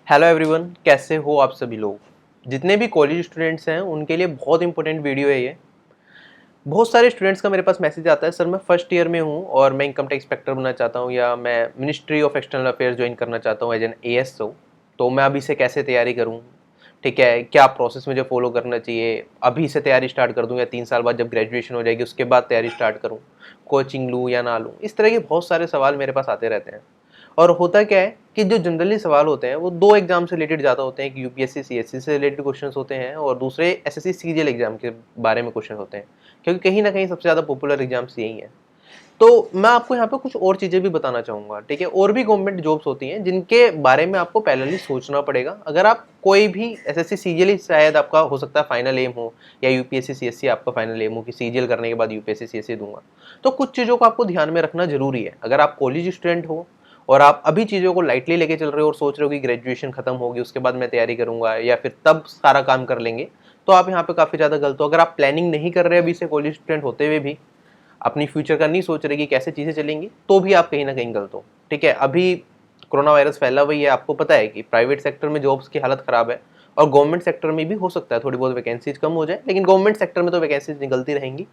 Hello everyone, कैसे हो आप सभी लोग। जितने भी कॉलेज स्टूडेंट्स हैं उनके लिए बहुत इंपॉर्टेंट वीडियो है ये। बहुत सारे स्टूडेंट्स का मेरे पास मैसेज आता है, सर मैं फर्स्ट ईयर में हूँ और मैं इनकम टैक्स इंस्पेक्टर बनना चाहता हूँ या मैं ministry of external affairs join करना चाहता हूँ एज एन ASO। तो मैं अभी से कैसे तैयारी करूँ, ठीक है, क्या प्रोसेस मुझे फॉलो करना चाहिए, अभी से तैयारी स्टार्ट कर दूँ या 3 साल बाद जब ग्रेजुएशन हो जाएगी उसके बाद तैयारी स्टार्ट करूँ, कोचिंग लूँ या ना लूँ। इस तरह के बहुत सारे सवाल मेरे पास आते रहते हैं। और होता क्या है कि जो जनरली सवाल होते हैं वो दो एग्जाम से रिलेटेड ज़्यादा होते हैं। एक UPSC CSC से रिलेटेड क्वेश्चन होते हैं और दूसरे SSC CGL एग्जाम के बारे में क्वेश्चन होते हैं, क्योंकि कहीं ना कहीं सबसे ज़्यादा पॉपुलर एग्जाम्स यही हैं। तो मैं आपको यहाँ पे कुछ और चीज़ें भी बताना चाहूँगा, ठीक है। और भी गवर्नमेंट जॉब्स होती हैं जिनके बारे में आपको पहले ही सोचना पड़ेगा। अगर आप कोई भी SSC CGL ही शायद आपका हो सकता है फाइनल एम हो, या UPSC CSC आपका फाइनल एम हो कि CGL करने के बाद UPSC CSC दूंगा, तो कुछ चीज़ों को आपको ध्यान में रखना जरूरी है। अगर आप कॉलेज स्टूडेंट हो और आप अभी चीज़ों को लाइटली लेके चल रहे हो और सोच रहे हो कि ग्रेजुएशन खत्म होगी उसके बाद मैं तैयारी करूंगा या फिर तब सारा काम कर लेंगे, तो आप यहाँ पे काफ़ी ज़्यादा गलत हो। अगर आप प्लानिंग नहीं कर रहे अभी से कॉलेज स्टूडेंट होते हुए भी, अपनी फ्यूचर का नहीं सोच रहे कि कैसे चीज़ें चलेंगी, तो भी आप कहीं ना कहीं गलत हो, ठीक है। अभी कोरोना वायरस फैला हुआ है, आपको पता है कि प्राइवेट सेक्टर में जॉब्स की हालत ख़राब है और गवर्नमेंट सेक्टर में भी हो सकता है थोड़ी बहुत वैकेंसीज कम हो जाए, लेकिन गवर्नमेंट सेक्टर में तो वैकेंसीज निकलती रहेंगी।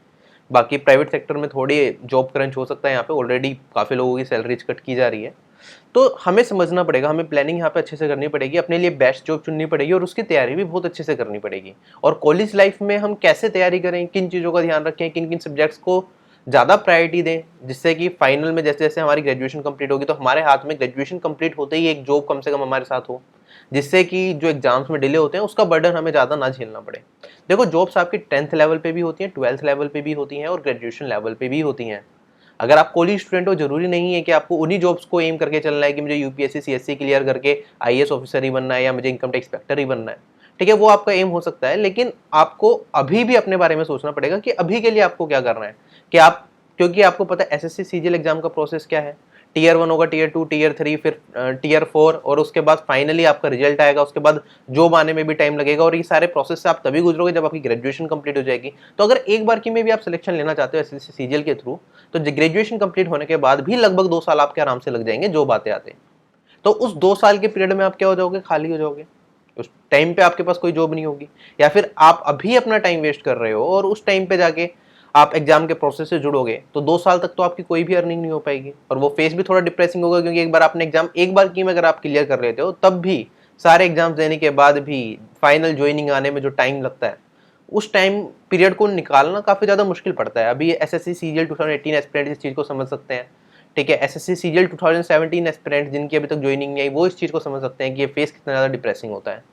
बाकी प्राइवेट सेक्टर में थोड़ी जॉब क्रंच हो सकता है, यहाँ पे ऑलरेडी काफ़ी लोगों की सैलरीज कट की जा रही है। तो हमें समझना पड़ेगा, हमें प्लानिंग यहाँ पे अच्छे से करनी पड़ेगी, अपने लिए बेस्ट जॉब चुननी पड़ेगी और उसकी तैयारी भी बहुत अच्छे से करनी पड़ेगी। और कॉलेज लाइफ में हम कैसे तैयारी करें, किन चीज़ों का ध्यान रखें, किन किन सब्जेक्ट्स को ज़्यादा प्रायोरिटी दें, जिससे कि फाइनल में जैसे जैसे हमारी ग्रेजुएशन कंप्लीट होगी तो हमारे हाथ में ग्रेजुएशन कंप्लीट होते ही एक जॉब कम से कम हमारे साथ हो, जिससे कि जो एग्जाम्स में डिले होते हैं उसका बर्डन हमें ज़्यादा ना झेलना पड़े। देखो, जॉब्स आपकी 10th लेवल पे भी होती हैं, 12th लेवल पे भी होती हैं और ग्रेजुएशन लेवल पे भी होती हैं। अगर आप कॉलेज स्टूडेंट हो, जरूरी नहीं है कि आपको उन्हीं जॉब्स को एम करके चलना है कि मुझे UPSC CSC क्लियर करके IAS ऑफिसर ही बनना है या मुझे इनकम टैक्स इंस्पेक्टर ही बनना है, ठीक है। वो आपका एम हो सकता है, लेकिन आपको अभी भी अपने बारे में सोचना पड़ेगा कि अभी के लिए आपको क्या करना है। कि आप, क्योंकि आपको पता है SSC CGL एग्जाम का प्रोसेस क्या है। टीयर 1 होगा, टीयर 2, टीयर 3, फिर टीयर 4 और उसके बाद फाइनली आपका रिजल्ट आएगा। उसके बाद जॉब आने में भी टाइम लगेगा और ये सारे प्रोसेस से आप तभी गुजरोगे जब आपकी ग्रेजुएशन कंप्लीट हो जाएगी। तो अगर एक बार की में भी आप सिलेक्शन लेना चाहते हो SSC CGL के थ्रू, तो ग्रेजुएशन कंप्लीट होने के बाद भी लगभग 2 साल आपके आराम से लग जाएंगे जॉब आते आते। तो उस 2 साल के पीरियड में आप क्या हो जाओगे, खाली हो जाओगे। उस टाइम पे आपके पास कोई जॉब नहीं होगी, या फिर आप अभी अपना टाइम वेस्ट कर रहे हो और उस टाइम पे जाके आप एग्जाम के प्रोसेस से जुड़ोगे तो 2 साल तक तो आपकी कोई भी अर्निंग नहीं हो पाएगी और वो फेस भी थोड़ा डिप्रेसिंग होगा, क्योंकि एक बार आपने एग्जाम एक बार की में अगर आप क्लियर कर लेते हो तब भी, सारे एग्जाम्स देने के बाद भी फाइनल ज्वाइनिंग आने में जो टाइम लगता है, उस टाइम पीरियड को निकालना काफी ज्यादा मुश्किल पड़ता है। अभी SSC CGL 2018 एस्पिरेंट इस चीज को समझ सकते हैं, ठीक है। SSC CGL 2017 एस्पिरेंट जिनकी अभी तक ज्वाइनिंग नहीं आई, वो इस चीज को समझ सकते हैं कि ये फेस कितना ज्यादा डिप्रेसिंग होता है,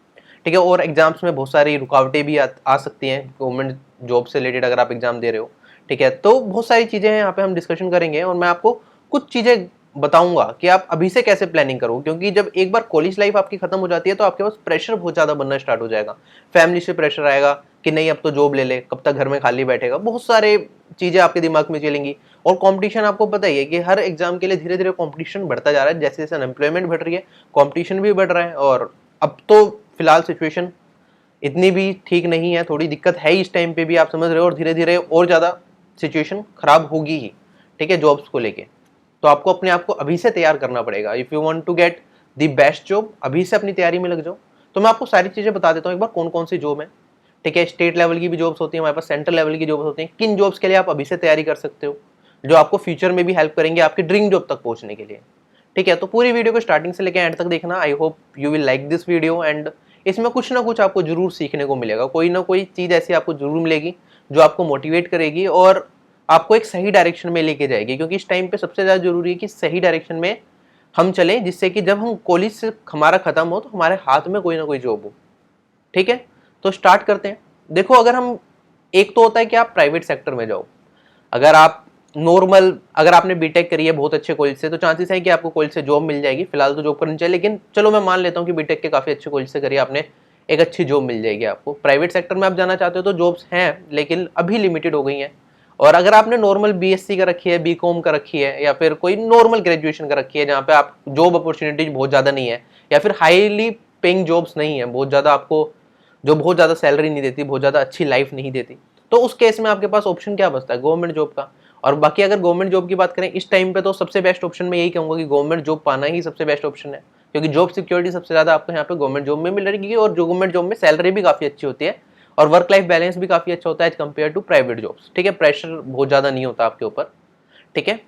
ठीक है। और एग्जाम्स में बहुत सारी रुकावटें भी आ सकती हैं गवर्नमेंट जॉब से रिलेटेड अगर आप एग्जाम दे रहे हो, ठीक है। तो बहुत सारी चीजें हैं, यहाँ पे हम डिस्कशन करेंगे और मैं आपको कुछ चीजें बताऊंगा कि आप अभी से कैसे प्लानिंग करो, क्योंकि जब एक बार कॉलेज लाइफ आपकी खत्म हो जाती है तो आपके पास प्रेशर बहुत ज्यादा बनना स्टार्ट हो जाएगा। फैमिली से प्रेशर आएगा कि नहीं अब तो जॉब ले ले, कब तक घर में खाली बैठेगा, बहुत सारे चीजें आपके दिमाग में चलेंगी। और कंपटीशन आपको पता ही है कि हर एग्जाम के लिए धीरे धीरे कंपटीशन बढ़ता जा रहा है, जैसे जैसे अनएम्प्लॉयमेंट बढ़ रही है कंपटीशन भी बढ़ रहा है। और अब तो फिलहाल सिचुएशन इतनी भी ठीक नहीं है, थोड़ी दिक्कत है इस टाइम पे भी, आप समझ रहे हो, और धीरे धीरे और ज़्यादा सिचुएशन खराब होगी ही, ठीक है, जॉब्स को लेके। तो आपको अपने आप को अभी से तैयार करना पड़ेगा। If you want to get the best job, अभी से अपनी तैयारी में लग जाओ। तो मैं आपको सारी चीज़ें बता देता हूँ एक बार कौन कौन सी जॉब है, ठीक है। स्टेट लेवल की भी जॉब्स होती है हमारे पास, सेंट्रल लेवल की जॉब्स होती हैं। किन जॉब्स के लिए आप अभी से तैयारी कर सकते हो जो आपको फ्यूचर में भी हेल्प करेंगे आपके ड्रीम जॉब तक पहुंचने के लिए, ठीक है। तो पूरी वीडियो को स्टार्टिंग से लेकर एंड तक देखना। I hope you will like this video and इसमें कुछ ना कुछ आपको जरूर सीखने को मिलेगा, कोई ना कोई चीज़ ऐसी आपको जरूर मिलेगी जो आपको मोटिवेट करेगी और आपको एक सही डायरेक्शन में लेके जाएगी। क्योंकि इस टाइम पे सबसे ज़्यादा जरूरी है कि सही डायरेक्शन में हम चलें, जिससे कि जब हम कॉलेज से हमारा खत्म हो तो हमारे हाथ में कोई ना कोई जॉब हो, ठीक है। तो स्टार्ट करते हैं। देखो, अगर हम, एक तो होता है कि आप प्राइवेट सेक्टर में जाओ। अगर आप नॉर्मल, अगर आपने बीटेक करी है बहुत अच्छे कॉलेज से, तो चांसेस है कि आपको कॉलेज से जॉब मिल जाएगी। फिलहाल तो जॉब करनी चाहिए, लेकिन चलो मैं मान लेता हूँ कि बीटेक के काफ़ी अच्छे कॉलेज से करिए आपने, एक अच्छी जॉब मिल जाएगी आपको। प्राइवेट सेक्टर में आप जाना चाहते हो तो जॉब्स हैं, लेकिन अभी लिमिटेड हो गई हैं। और अगर आपने नॉर्मल BSc का रखी है, BCom का रखी है, या फिर कोई नॉर्मल ग्रेजुएशन का रखी है जहाँ पे आप जॉब अपॉर्चुनिटीज बहुत ज़्यादा नहीं है, या फिर हाईली पेइंग जॉब्स नहीं है बहुत ज़्यादा, आपको जो बहुत ज़्यादा सैलरी नहीं देती, बहुत ज़्यादा अच्छी लाइफ नहीं देती, तो उस केस में आपके पास ऑप्शन क्या बचता है, गवर्नमेंट जॉब का। और बाकी अगर गवर्नमेंट जॉब की बात करें इस टाइम पे, तो सबसे बेस्ट ऑप्शन मैं यही कहूँगा कि गवर्नमेंट जॉब पाना ही सबसे बेस्ट ऑप्शन है। क्योंकि जॉब सिक्योरिटी सबसे ज़्यादा आपको यहाँ पे गवर्नमेंट जॉब में मिल रही है, और जो गवर्नमेंट जॉब में सैलरी भी काफ़ी अच्छी होती है और वर्क लाइफ बैलेंस भी काफ़ी अच्छा होता है as compared to private jobs. ठीक है, प्रेशर बहुत ज़्यादा नहीं होता आपके ऊपर। ठीक है,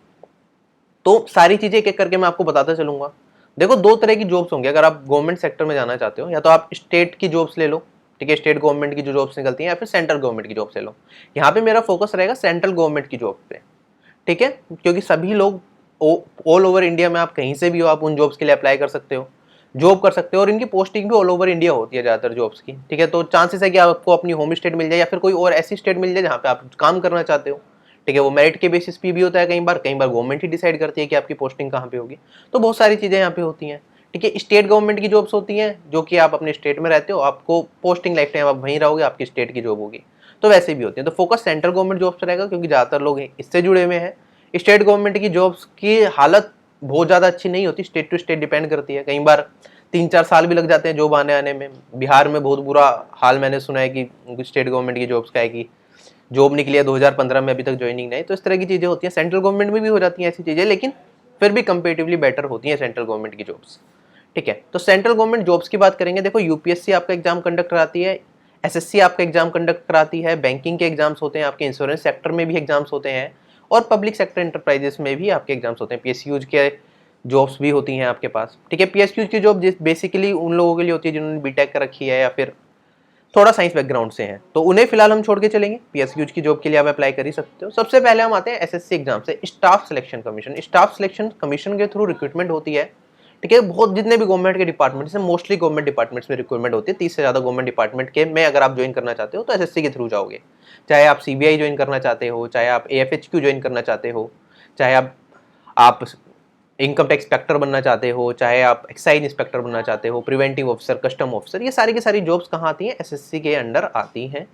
तो सारी चीज़ें एक एक करके मैं आपको बताता चलूंगा। देखो, दो तरह की जॉब्स होंगी अगर आप गवर्नमेंट सेक्टर में जाना चाहते हो, या तो आप स्टेट की जॉब्स ले लो, ठीक है, स्टेट गवर्नमेंट की जो जॉब्स निकलती हैं, या फिर सेंट्रल गवर्नमेंट की जॉब्स ले लो। यहाँ पे मेरा फोकस रहेगा सेंट्रल गवर्नमेंट की जॉब पे। ठीक है, क्योंकि सभी लोग ऑल ओवर इंडिया में, आप कहीं से भी हो, आप उन जॉब्स के लिए अप्लाई कर सकते हो, जॉब कर सकते हो, और इनकी पोस्टिंग भी ऑल ओवर इंडिया होती है ज़्यादातर जॉब्स की। ठीक है, तो चांसेस है कि आपको अपनी होम स्टेट मिल जाए या फिर कोई और ऐसी स्टेट मिल जाए जहाँ पे आप काम करना चाहते हो। ठीक है, वो मेरिट के बेसिस पे भी होता है, कई बार गवर्नमेंट ही डिसाइड करती है कि आपकी पोस्टिंग कहाँ पे होगी। तो बहुत सारी चीज़ें यहाँ पे होती हैं। ठीक है, स्टेट गवर्नमेंट की जॉब्स होती हैं जो कि आप अपने स्टेट में रहते हो, आपको पोस्टिंग लाइफ टाइम आप वहीं रहोगे, आपकी स्टेट की जॉब होगी। तो वैसे भी होती है, तो फोकस सेंट्रल गवर्नमेंट जॉब्स रहेगा क्योंकि ज़्यादातर लोग इससे जुड़े हुए हैं। स्टेट गवर्नमेंट की जॉब्स की हालत बहुत ज़्यादा अच्छी नहीं होती, स्टेट टू स्टेट डिपेंड करती है। कई बार 3-4 साल भी लग जाते हैं जॉब आने में। बिहार में बहुत बुरा हाल मैंने सुना है कि स्टेट गवर्नमेंट की जॉब्स का है कि जॉब निकली है 2015 में, अभी तक ज्वाइनिंग नहीं। तो इस तरह की चीज़ें होती हैं। सेंट्रल गवर्नमेंट में भी हो जाती हैं ऐसी चीज़ें, लेकिन फिर भी कंपेरेटिवली बेटर होती हैं सेंट्रल गवर्नमेंट की जॉब्स। ठीक है, तो सेंट्रल गवर्नमेंट जॉब्स की बात करेंगे। देखो, यूपीएससी आपका एग्जाम कंडक्ट कराती है, एसएससी आपका एग्जाम कंडक्ट कराती है, बैंकिंग के एग्जाम्स होते हैं, आपके इंश्योरेंस सेक्टर में भी एग्जाम्स होते हैं, और पब्लिक सेक्टर इंटरप्राइजेस में भी आपके एग्जाम्स होते हैं। पीएसयूज के जॉब्स भी होती हैं आपके पास। ठीक है, पीएसयूज की जॉब बेसिकली उन लोगों के लिए होती है जिन्होंने बीटेक कर रखी है या फिर थोड़ा साइंस बैकग्राउंड से हैं, तो उन्हें फिलहाल हम छोड़ के चलेंगे। पीएसयूज की जॉब के लिए आप अप्लाई कर ही सकते हो। सबसे पहले हम आते हैं एसएससी एग्जाम से, staff selection commission. Staff selection commission के थ्रू रिक्रूटमेंट होती है। ठीक है, बहुत जितने भी गवर्नमेंट के डिपार्टमेंट्स हैं, मोस्टली गवर्नमेंट डिपार्टमेंट्स में रिक्रूटमेंट होती है। 30 से ज़्यादा गवर्नमेंट डिपार्टमेंट के में अगर आप ज्वाइन करना चाहते हो तो एसएससी के थ्रू जाओगे। चाहे आप सीबीआई ज्वाइन करना चाहते हो, चाहे आप एएफएचक्यू ज्वाइन करना चाहते हो, चाहे आप इनकम टैक्स इंस्पेक्टर बनना चाहते हो, चाहे आप एक्साइज इंस्पेक्टर बनना चाहते हो, प्रिवेंटिव ऑफिसर, कस्टम ऑफिसर, ये सारी की सारी जॉब्स कहाँ आती हैं? एसएससी के अंडर आती हैं।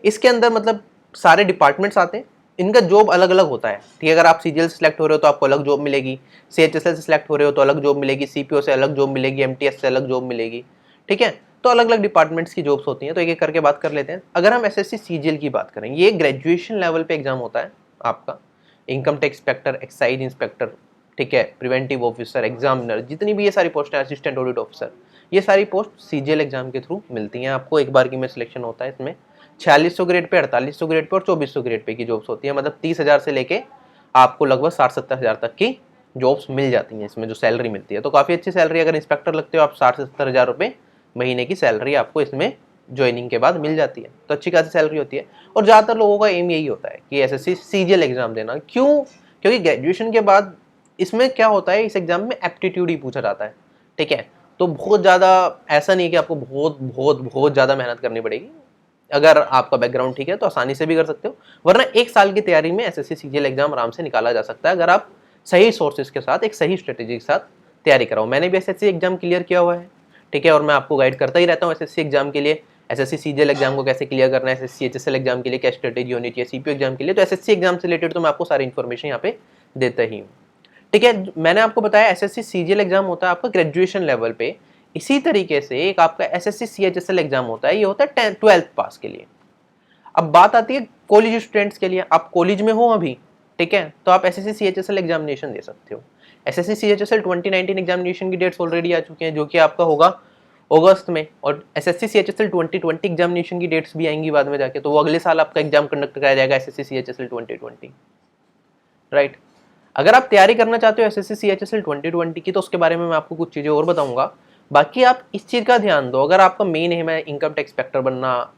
इसके अंदर मतलब सारे डिपार्टमेंट्स आते हैं, इनका जॉब अलग अलग होता है। ठीक है, अगर आप सीजीएल से सिलेक्ट हो रहे हो तो आपको अलग जॉब मिलेगी, सीएचएसएल से सिलेक्ट हो रहे हो तो अलग जॉब मिलेगी, सीपीओ से अलग जॉब मिलेगी, एमटीएस से अलग जॉब मिलेगी। ठीक है, तो अलग अलग डिपार्टमेंट्स की जॉब्स होती हैं। तो एक एक करके बात कर लेते हैं। अगर हम एसएससी सीजीएल की बात करें, ये ग्रेजुएशन लेवल पे एग्जाम होता है आपका। Income tax inspector, excise inspector, ठीक है, प्रिवेंटिव ऑफिसर, एग्जामिनर, जितनी भी ये सारी पोस्ट है, असिस्टेंट ऑडिट ऑफिसर, ये सारी पोस्ट सीजीएल एग्जाम के थ्रू मिलती हैं आपको। एक बार की में सिलेक्शन होता है इसमें। 4600 ग्रेड पे, 4800 ग्रेड पे और 2400 ग्रेड पे की जॉब्स होती है। मतलब 30,000 से लेके आपको लगभग 60-70,000 तक की जॉब्स मिल जाती हैं इसमें, जो सैलरी मिलती है। तो काफ़ी अच्छी सैलरी, अगर इंस्पेक्टर लगते हो आप 60 से 70,000 रुपये महीने की सैलरी आपको इसमें ज्वाइनिंग के बाद मिल जाती है। तो अच्छी खासी सैलरी होती है। और ज़्यादातर लोगों का एम यही होता है कि एसएससी सीजीएल एग्जाम देना। क्यों? क्योंकि ग्रेजुएशन के बाद इसमें क्या होता है, इस एग्जाम में एप्टीट्यूड ही पूछा जाता है। ठीक है, तो बहुत ज़्यादा ऐसा नहीं है कि आपको बहुत बहुत बहुत ज़्यादा मेहनत करनी पड़ेगी। अगर आपका बैकग्राउंड ठीक है तो आसानी से भी कर सकते हो, वरना एक साल की तैयारी में एसएससी सीजीएल एग्जाम आराम से निकाला जा सकता है, अगर आप सही सोर्सेज के साथ, एक सही स्ट्रेटेजी के साथ तैयारी कराओ। मैंने भी एसएससी एग्जाम क्लियर किया हुआ है। ठीक है, और मैं आपको गाइड करता ही रहता हूँ एसएससी एग्जाम के लिए, एसएससी सीजीएल एग्जाम को कैसे क्लियर करना है, एसएससी एचएसएल एग्जाम के लिए क्या स्ट्रेटेजी होनी चाहिए, सीपीओ एग्जाम के लिए। तो एसएससी एग्जाम से रिलेटेड तो मैं आपको सारी इन्फॉर्मेशन यहाँ पे देता ही हूँ। ठीक है, मैंने आपको बताया एसएससी सीजीएल एग्जाम होता है आपका ग्रेजुएशन लेवल पे। इसी तरीके से एक आपका एसएससी सीएचएसएल एग्जाम होता है, ये होता है 12th पास के लिए। अब बात आती है कॉलेज स्टूडेंट्स के लिए। आप कॉलेज में हो अभी, ठीक है, तो आप एसएससी सीएचएसएल एग्जामिनेशन दे सकते हो। एसएससी सीएचएसएल 2019 एग्जामिनेशन की डेट्स ऑलरेडी आ चुके हैं, जो कि आपका होगा अगस्त में, और एसएससी सीएचएसएल 2020 एग्जामिनेशन की डेट्स भी आएंगी बाद में जाके। तो वो अगले साल आपका एग्जाम कंडक्ट कराया जाएगा, एसएससी सीएचएसएल 2020, राइट। अगर आप तैयारी करना चाहते हो एसएससी सीएचएसएल 2020 की, तो उसके बारे में मैं आपको कुछ चीज़ें और बताऊंगा। बाकी आप इस चीज़ का ध्यान दो, अगर आपका मेन एम है इनकम टैक्स इंस्पेक्टर बनना,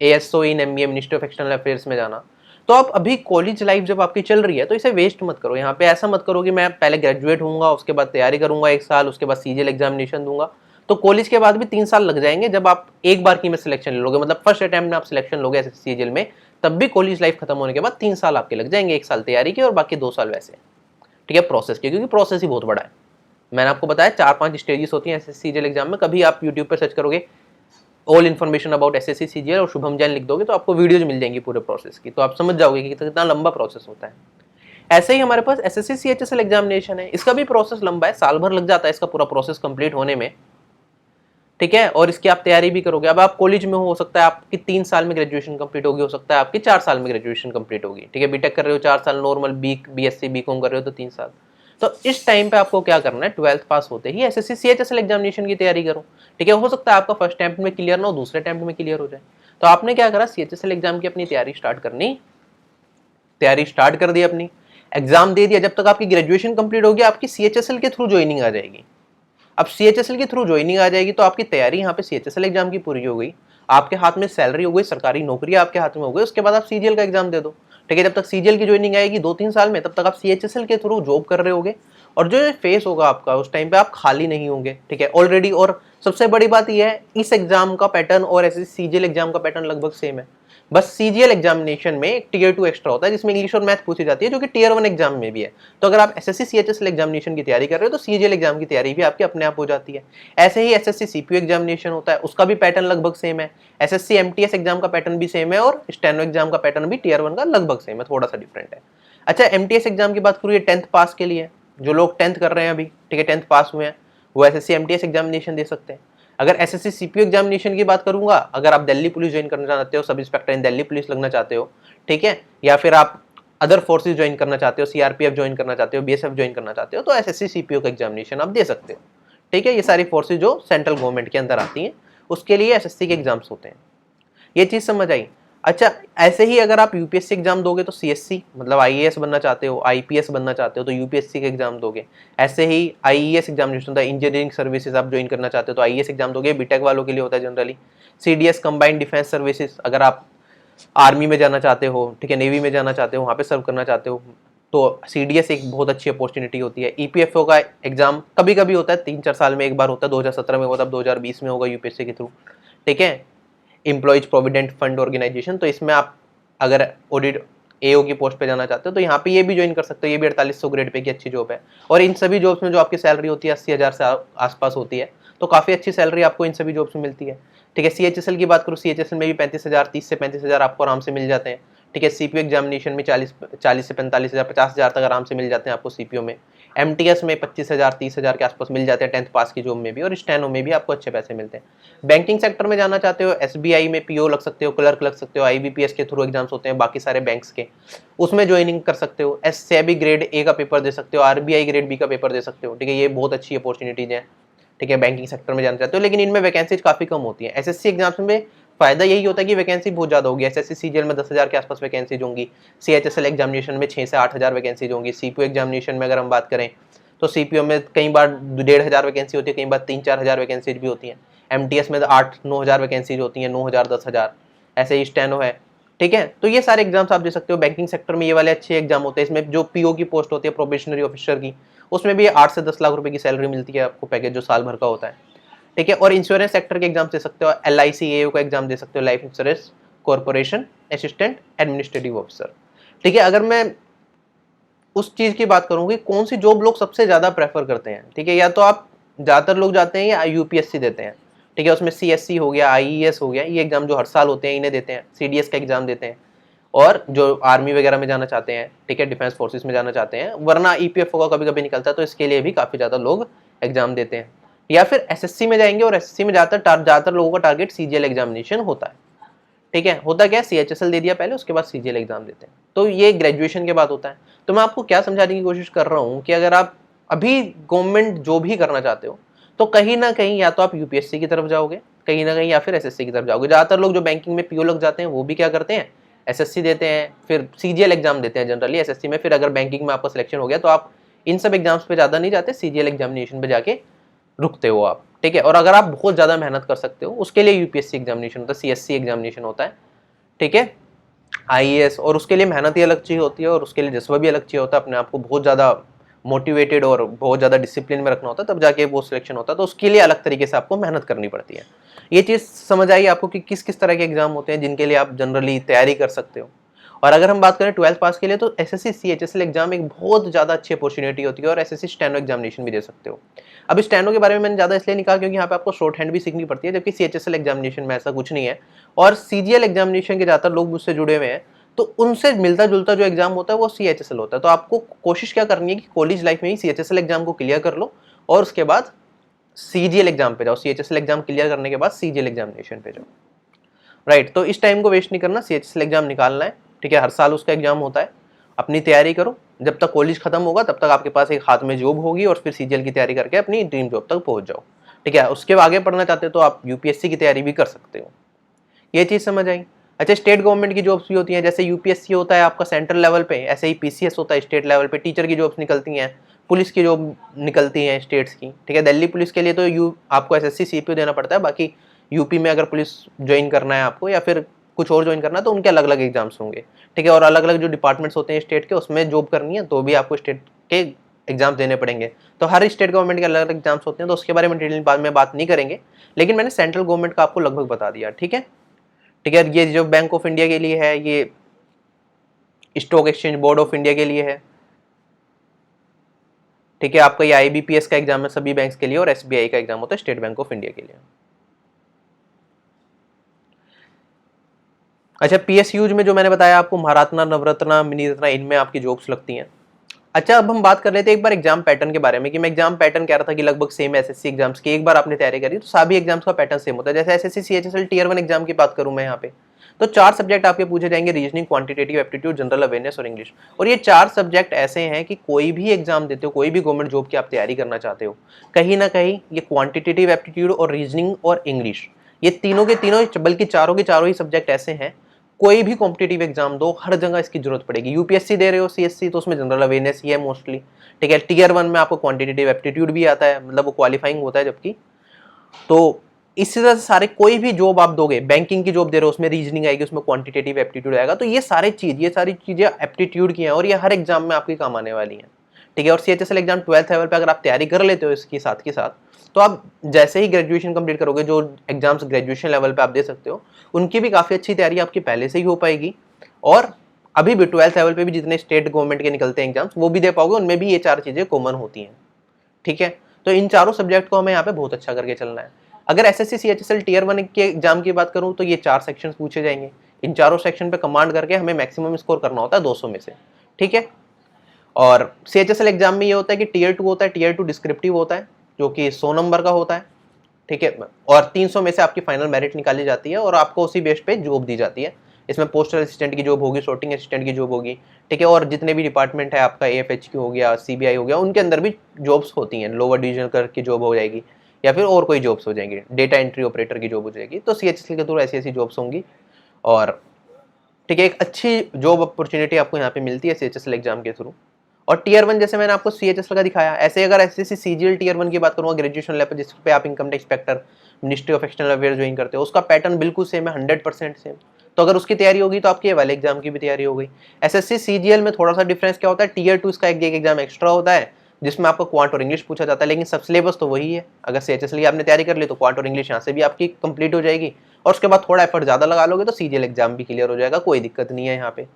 ASO in MBA ministry of external affairs में जाना, तो आप अभी कॉलेज लाइफ जब आपकी चल रही है तो इसे वेस्ट मत करो। यहाँ पे ऐसा मत करो कि मैं पहले ग्रेजुएट होऊंगा, उसके बाद तैयारी करूंगा 1 साल, उसके बाद सीजीएल एग्जामिनेशन दूंगा। तो कॉलेज के बाद भी 3 साल लग जाएंगे जब आप एक बार की में सिलेक्शन ले लोगे, मतलब फर्स्ट अटेम्प्ट में आप सिलेक्शन लोगे एसएससी सीजीएल में, तब भी कॉलेज लाइफ खत्म होने के बाद 3 साल आपके लग जाएंगे, 1 साल तैयारी के और बाकी 2 साल वैसे। ठीक है, प्रोसेस के, क्योंकि प्रोसेस ही बहुत बड़ा है। मैंने आपको बताया 4-5 स्टेजेस होती हैं एसएससी सीजीएल एग्जाम में। कभी आप यूट्यूब पर सर्च करोगे all information about SSC CGL और शुभम जैन लिख दोगे तो आपको वीडियोज मिल जाएंगी पूरे प्रोसेस की, तो आप समझ जाओगे कि कितना लंबा प्रोसेस होता है। ऐसे ही हमारे पास एसएससी सीएचएसएल एग्जामिनेशन है, इसका भी प्रोसेस लंबा है, साल भर लग जाता है इसका पूरा प्रोसेस कंप्लीट होने में। ठीक है, और इसकी आप तैयारी भी करोगे। अब आप कॉलेज में हो सकता है आपकी 3 साल में ग्रेजुएशन कंप्लीट होगी, हो सकता है आपकी 4 साल में ग्रेजुएशन कंप्लीट होगी। ठीक है, बीटेक कर रहे हो 4 साल नॉर्मल, बीएससी बीकॉम कर रहे हो तो 3 साल। तो इस टाइम पे आपको क्या करना है, 12th पास होते ही एसएससी सीएचएसएल एग्जामिनेशन की तैयारी करो। ठीक है, हो सकता है आपका फर्स्ट अटेम्प्ट में क्लियर ना हो, दूसरे अटेम्प्ट में क्लियर हो जाए। तो आपने क्या करा, सीएचएसएल एग्जाम की अपनी तैयारी स्टार्ट कर दी, अपनी एग्जाम दे दिया। जब तक आपकी ग्रेजुएशन कंप्लीट होगी, आपकी सीएचएसएल के थ्रू ज्वाइनिंग आ जाएगी। अब सीएचएसएल के थ्रू ज्वाइनिंग आ जाएगी तो आपकी तैयारी यहाँ पे सीएचएसएल एग्जाम की पूरी हो गई, आपके हाथ में सैलरी हो गई, सरकारी नौकरी आपके हाथ में हो गई। उसके बाद आप सीजीएल का एग्जाम दे दो। ठीक है, जब तक सीजीएल की ज्वाइनिंग आएगी 2-3 साल में, तब तक आप सीएचएसएल के थ्रू जॉब कर रहे होगे और जो फेस होगा आपका, उस टाइम पे आप खाली नहीं होंगे। ठीक है, ऑलरेडी। और सबसे बड़ी बात यह है, इस एग्जाम का पैटर्न और ऐसे सीजीएल एग्जाम का पैटर्न लगभग सेम है। बस सीजीएल एग्जामिनेशन में एक टीयर 2 एक्स्ट्रा होता है, जिसमें इंग्लिश और मैथ पूछी जाती है, जो कि टीयर 1 एग्जाम में भी है। तो अगर आप एसएससी सीएचएसएल एग्जामिनेशन की तैयारी कर रहे हो तो सीजीएल एग्जाम की तैयारी भी आपकी अपने आप हो जाती है। ऐसे ही एसएससी सीपीयू एग्जामिनेशन होता है, उसका भी पैटर्न लगभग सेम है। एसएससी एमटीएस एग्जाम का पैटर्न भी सेम है और स्टेनो एग्जाम का पैटर्न भी टीयर 1 का लगभग सेम है, थोड़ा सा डिफरेंट है। अच्छा, एमटीएस एग्जाम की बात करूँ, ये 10th पास के लिए, जो लोग 10th कर रहे हैं अभी, ठीक है, 10th पास हुए हैं, वो एसएससी एमटीएस एग्जामिनेशन दे सकते हैं। अगर एसएससी सीपीयू एग्जामिनेशन की बात करूंगा, अगर आप दिल्ली पुलिस ज्वाइन करना चाहते हो, सब इंस्पेक्टर इन दिल्ली पुलिस लगना चाहते हो, ठीक है, या फिर आप अदर फोर्सेज ज्वाइन करना चाहते हो, सीआरपीएफ ज्वाइन करना चाहते हो, बीएसएफ ज्वाइन करना चाहते हो, तो एसएससी सीपीयू का एग्जामिनेशन आप दे सकते हो। ठीक है, ये सारी फोर्सेज जो सेंट्रल गवर्नमेंट के अंदर आती हैं, उसके लिए एसएससी के एग्जाम्स होते हैं। ये चीज समझ आई। अच्छा, ऐसे ही अगर आप यूपीएससी एग्जाम दोगे तो सीएससी मतलब आईएएस बनना चाहते हो, आईपीएस बनना चाहते हो तो यूपीएससी के एग्जाम दोगे। ऐसे ही आईईएस एग्जामिनेशन होता है, इंजीनियरिंग सर्विसेज आप ज्वाइन करना चाहते हो तो आईएएस एग्जाम दोगे, बीटेक वालों के लिए होता है generally. CDS combined defence services, अगर आप आर्मी में जाना चाहते हो, ठीक है, नेवी में जाना चाहते हो, वहाँ पे सर्व करना चाहते हो, तो सीडीएस एक बहुत अच्छी अपॉर्चुनिटी होती है। ईपीएफओ का एग्जाम कभी कभी होता है, 3-4 साल में एक बार होता है, 2017 में हुआ था, 2020 में होगा यूपीएससी के थ्रू। ठीक है, एम्प्लॉयज प्रोविडेंट फंड ऑर्गेनाइजेशन, तो इसमें आप अगर ऑडिट एओ की पोस्ट पे जाना चाहते हो तो यहाँ पे ये भी ज्वाइन कर सकते हो। ये भी 4800 ग्रेड पे की अच्छी जॉब है। और इन सभी जॉब्स में जो आपकी सैलरी होती है 80,000 से आसपास होती है, तो काफ़ी अच्छी सैलरी आपको इन सभी जॉब्स में मिलती है। ठीक है, सीएचएसएल की बात करूँ, सीएचएसएल में भी 35,000, 30 से 35,000 आपको आराम से मिल जाते हैं। ठीक है, सीपीयू एग्जामिनेशन में 40 से 45,000, 50,000 तक आराम से मिल जाते हैं आपको सीपीयू में। एमटीएस में 25,000, 30,000 के आसपास मिल जाते हैं 10th पास की जॉब में भी, और स्टेनो में भी आपको अच्छे पैसे मिलते हैं। बैंकिंग सेक्टर में जाना चाहते हो, एसबीआई में पीओ लग सकते हो, क्लर्क लग सकते हो, आईबीपीएस के थ्रू एग्जाम्स होते हैं बाकी सारे बैंक्स के, उसमें ज्वाइनिंग कर सकते हो। एससेबी ग्रेड ए का पेपर दे सकते हो, आरबीआई ग्रेड बी का पेपर दे सकते हो। ठीक है, ये बहुत अच्छी अपॉर्चुनिटीज हैं। ठीक है, बैंकिंग सेक्टर में जाना चाहते हो, लेकिन इनमें वैकेंसीज काफी कम होती है। एसएससी एग्जाम्स में फायदा यही होता है कि वैकेंसी बहुत ज्यादा होगी। एसएससी सीजीएल में 10,000 के आसपास वैकेंसीज होंगी, सीएचएसएल एग्जामिनेशन में 6 से 8,000 वैकेंसीज होंगी। सीपीयू एग्जामिनेशन में अगर हम बात करें तो सीपीओ में कई बार 1,500 वैकेंसी होती है, कई बार 3-4 हज़ार वैकेंसीज भी होती हैं। एमटीएस में 8-9 हज़ार वैकेंसीज होती हैं, 9,000, 10,000, ऐसे ही स्टेनो है। ठीक है, तो ये सारे एग्जाम्स आप दे सकते हो। बैंकिंग सेक्टर में ये वाले अच्छे एग्जाम होते हैं। इसमें जो पीओ की पोस्ट होती है, प्रोबेशनरी ऑफिसर की, उसमें भी 8 से 10 लाख रुपए की सैलरी मिलती है आपको, पैकेज जो साल भर का होता है। ठीक है, और इंश्योरेंस सेक्टर के एग्जाम दे सकते हो, एलआईसी एओ का एग्जाम दे सकते हो, life insurance corporation assistant administrative officer. ठीक है, अगर मैं उस चीज की बात करूंगी कौन सी जॉब लोग सबसे ज्यादा प्रेफर करते हैं, ठीक है, या तो आप ज्यादातर लोग जाते हैं या यूपीएससी देते हैं। ठीक है, उसमें सीएससी हो गया, आईईएस हो गया, ये एग्जाम जो हर साल होते हैं इन्हें देते हैं। सीडीएस का एग्जाम देते हैं, और जो आर्मी वगैरह में जाना चाहते हैं, ठीक है, डिफेंस फोर्सेस में जाना चाहते हैं, वरना ईपीएफओ का कभी कभी निकलता है, तो इसके लिए भी काफी ज्यादा लोग एग्जाम देते हैं। या फिर एसएससी में जाएंगे, और एसएससी में ज्यादातर लोगों का टारगेट सीजीएल एग्जामिनेशन होता है। ठीक है, होता क्या है, सीएचएसएल दे दिया पहले, उसके बाद सीजीएल एग्जाम देते हैं, तो ये ग्रेजुएशन के बाद होता है। तो मैं आपको क्या समझाने की कोशिश कर रहा हूँ कि अगर आप अभी गवर्नमेंट जो भी करना चाहते हो, तो कहीं ना कहीं या तो आप यूपीएससी की तरफ जाओगे कहीं ना कहीं, या फिर एसएससी की तरफ जाओगे। ज्यादातर लोग जो बैंकिंग में पीओ लग जाते हैं वो भी क्या करते हैं, एसएससी देते हैं, फिर सीजीएल एग्जाम देते हैं जनरली एसएससी में। फिर अगर बैंकिंग में आपका सिलेक्शन हो गया तो आप इन सब एग्जाम्स पे ज्यादा नहीं जाते, सीजीएल एग्जामिनेशन पे जाके रुकते हो आप। ठीक है, और अगर आप बहुत ज्यादा मेहनत कर सकते हो, उसके लिए यूपीएससी एग्जामिनेशन होता है, सीएससी एग्जामिनेशन होता है। ठीक है, आईएएस, और उसके लिए मेहनत ही अलग चाहिए होती है, और उसके लिए जज्बा भी अलग चाहिए होता है। अपने आप को बहुत ज़्यादा मोटिवेटेड और बहुत ज़्यादा डिसिप्लिन में रखना होता है, तब जाके वो सिलेक्शन होता है। तो उसके लिए अलग तरीके से आपको मेहनत करनी पड़ती है। ये चीज़ समझ आई आपको कि किस किस तरह के एग्जाम होते हैं जिनके लिए आप जनरली तैयारी कर सकते हो। और अगर हम बात करें 12th पास के लिए, तो एसएससी सीएचएसएल एग्जाम एक बहुत ज़्यादा अच्छी अपॉर्चुनिटी होती है, और एसएससी स्टेनो एग्जामिनेशन भी दे सकते हो। अब स्टेनो के बारे में मैंने ज़्यादा इसलिए नहीं कहा क्योंकि यहाँ पे आपको शॉर्ट हैंड भी सीखनी पड़ती है, जबकि सीएचएसएल एग्जामिनेशन में ऐसा कुछ नहीं है। और सीजीएल एग्जामिनेशन के ज़्यादातर लोग मुझसे जुड़े हुए हैं, तो उनसे मिलता जुलता जो एग्जाम होता है वो सीएचएसएल होता है। तो आपको कोशिश क्या करनी है कि कॉलेज लाइफ में ही सीएचएसएल एग्जाम को क्लियर कर लो, और उसके बाद सीजीएल एग्जाम पे जाओ। सीएचएसएल एग्जाम क्लियर करने के बाद सीजीएल एग्जामिनेशन पे जाओ। राइट, तो इस टाइम को वेस्ट नहीं करना, सीएचएसएल एग्जाम निकालना है। ठीक है, हर साल उसका एग्जाम होता है, अपनी तैयारी करो, जब तक कॉलेज खत्म होगा तब तक आपके पास एक हाथ में जॉब होगी और फिर सीजीएल की तैयारी करके अपनी ड्रीम जॉब तक पहुंच जाओ। ठीक है, उसके आगे पढ़ना चाहते हो तो आप यूपीएससी की तैयारी भी कर सकते हो। ये चीज़ समझ आई। अच्छा, स्टेट गवर्नमेंट की जॉब्स भी होती हैं, जैसे यूपीएससी होता है आपका सेंट्रल लेवल पे, ऐसे ही पीसीएस होता है स्टेट लेवल पे। टीचर की जॉब्स निकलती हैं, पुलिस की जॉब निकलती हैं स्टेट्स की। ठीक है, दिल्ली पुलिस के लिए तो आपको एसएससी सीपीओ देना पड़ता है, बाकी यूपी में अगर पुलिस ज्वाइन करना है आपको या फिर कुछ और ज्वाइन करना है तो उनके अलग अलग एग्जाम्स होंगे। ठीक है, और अलग अलग जो डिपार्टमेंट्स होते हैं स्टेट के, उसमें जॉब करनी है तो भी आपको स्टेट के एग्जाम देने पड़ेंगे। तो हर स्टेट गवर्नमेंट के अलग अलग एग्जाम्स होते हैं, तो उसके बारे में डिटेल बाद में बात नहीं करेंगे, लेकिन मैंने सेंट्रल गवर्नमेंट का आपको लगभग बता दिया। ठीक है, ठीक है, ये जो बैंक ऑफ इंडिया के लिए है, ये stock exchange board of India के लिए है। ठीक है, आपका ये आईबीपीएस का एग्जाम है सभी बैंक्स के लिए, और एसबीआई का एग्जाम होता है स्टेट बैंक ऑफ इंडिया के लिए। अच्छा, पीएसयूज में जो मैंने बताया आपको, महारत्ना, नवरत्ना, मिनी रत्ना, इनमें आपकी जॉब्स लगती हैं। अच्छा, अब हम बात कर लेते हैं एक बार एग्जाम पैटर्न के बारे में, कि मैं एग्जाम पैटर्न कह रहा था कि लगभग सेम एसएससी एग्जाम्स की। एक बार आपने तैयारी करी तो सभी एग्जाम्स का पैटर्न सेम होता है। जैसे एसएससी सीएचएसएल टीयर 1 एग्जाम की बात करूं मैं यहाँ पे, तो 4 सब्जेक्ट आपके पूछे जाएंगे, reasoning, quantitative aptitude, general awareness और इंग्लिश। और ये 4 सब्जेक्ट ऐसे हैं कि कोई भी एग्जाम देते हो, कोई भी गवर्नमेंट जॉब की आप तैयारी करना चाहते हो, कहीं ना कहीं ये क्वांटिटेटिव एप्टीट्यूड और रीजनिंग और इंग्लिश, ये तीनों के तीनों, बल्कि चारों के चारों ही सब्जेक्ट ऐसे हैं, कोई भी कॉम्पिटेटिव एग्जाम दो हर जगह इसकी जरूरत पड़ेगी। यूपीएससी दे रहे हो, सीएससी, तो उसमें जनरल अवेयरनेस ही है मोस्टली। ठीक है, टीयर 1 में आपको क्वांटिटेटिव एप्टीट्यूड भी आता है, मतलब वो क्वालिफाइंग होता है जबकि। तो इसी तरह से सारे कोई भी जॉब आप दोगे, बैंकिंग की जॉब दे रहे हो, उसमें रीजनिंग आएगी, उसमें क्वांटिटेटिव एप्टीट्यूड आएगा। तो ये सारी चीजें एप्टीट्यूड की हैं और ये हर एग्जाम में आपकी काम आने वाली हैं। ठीक है, और सीएचएसएल एग्जाम 12th लेवल पे अगर आप तैयारी कर लेते हो इसके साथ के साथ, तो आप जैसे ही ग्रेजुएशन कंप्लीट करोगे, जो एग्जाम्स ग्रेजुएशन लेवल पे आप दे सकते हो, उनकी भी काफी अच्छी तैयारी आपकी पहले से ही हो पाएगी। और अभी भी 12th लेवल पे भी जितने स्टेट गवर्नमेंट के निकलते हैं एग्जाम्स, वो भी दे पाओगे, उनमें भी ये 4 चीजें कॉमन होती हैं। ठीक है, तो इन चारों सब्जेक्ट को हमें यहाँ पे बहुत अच्छा करके चलना है। अगर एसएससी सीएचएसएल टीयर 1 के एग्जाम की बात करूँ तो ये 4 सेक्शंस पूछे जाएंगे। इन चारों सेक्शन पे कमांड करके हमें मैक्सिमम स्कोर करना होता है 200 में से। ठीक है, और सीएचएसएल एग्जाम में ये होता है कि टीयर 2 होता है, टीयर 2 डिस्क्रिप्टिव होता है जो कि 100 नंबर का होता है। ठीक है, और 300 में से आपकी फाइनल मेरिट निकाली जाती है और आपको उसी बेस पे जॉब दी जाती है। इसमें पोस्टल असिस्टेंट की जॉब होगी, sorting असिस्टेंट की जॉब होगी। ठीक है, और जितने भी डिपार्टमेंट है आपका, एएफएचक्यू हो गया, सीबीआई हो गया, उनके अंदर भी जॉब्स होती हैं। लोअर डिविजन क्लर्क की जॉब हो जाएगी या फिर और कोई जॉब्स हो जाएंगी, डेटा एंट्री ऑपरेटर की जॉब हो जाएगी। तो सीएचएसएल के थ्रू ऐसी ऐसी जॉब्स होंगी। और ठीक है, एक अच्छी जॉब अपॉर्चुनिटी आपको यहाँ पे मिलती है सीएचएसएल एग्जाम के थ्रू। और टीयर 1 जैसे मैंने आपको सीएचएसएल का दिखाया, ऐसे अगर एसएससी सीजीएल टीयर 1 की बात करूँगा ग्रेजुएशन लेवल जिस पे आप income tax inspector, ministry of external affair join करते हो, उसका पैटर्न बिल्कुल सेम है, 100% सेम। तो अगर उसकी तैयारी होगी तो आपकी ये वाले एग्जाम की भी तैयारी हो गई। एसएससी सीजीएल में थोड़ा सा डिफरेंस क्या होता है, टीयर 2 इसका एक एग्जाम एक्स्ट्रा होता है जिसमें आपको क्वांट और इंग्लिश पूछा जाता है, लेकिन सब सिलेबस तो वही है। अगर सीएचएसएल की आपने तैयारी कर ली तो क्वांट और इंग्लिश यहाँ से भी आपकी कंप्लीट हो जाएगी, और उसके बाद थोड़ा एफर्ट ज्यादा लगा लोगे तो सीजीएल एग्जाम भी क्लियर हो जाएगा, कोई दिक्कत नहीं है यहाँ पे।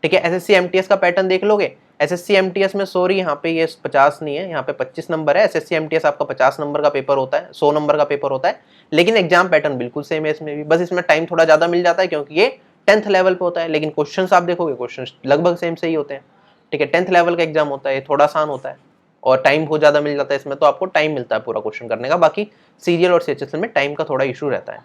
ठीक है, एसएससी एमटीएस का पैटर्न देख लोगे, एसएससी एमटीएस में सॉरी यहाँ पे ये 50 नहीं है, यहाँ पे 25 नंबर है। एसएससी एमटीएस आपका 50 नंबर का पेपर होता है, 100 नंबर का पेपर होता है, लेकिन एग्जाम पैटर्न बिल्कुल सेम है इसमें भी, बस इसमें टाइम थोड़ा ज्यादा मिल जाता है क्योंकि ये 10th लेवल पे होता है। लेकिन क्वेश्चंस आप देखोगे, क्वेश्चंस लगभग सेम से ही होते हैं। ठीक है, 10th लेवल का एग्जाम होता है, ये थोड़ा आसान होता है और टाइम बहुत ज्यादा मिल जाता है इसमें, तो आपको टाइम मिलता है पूरा क्वेश्चन करने का। बाकी सीजीएल और सीएचएसएल में टाइम का थोड़ा इशू रहता है।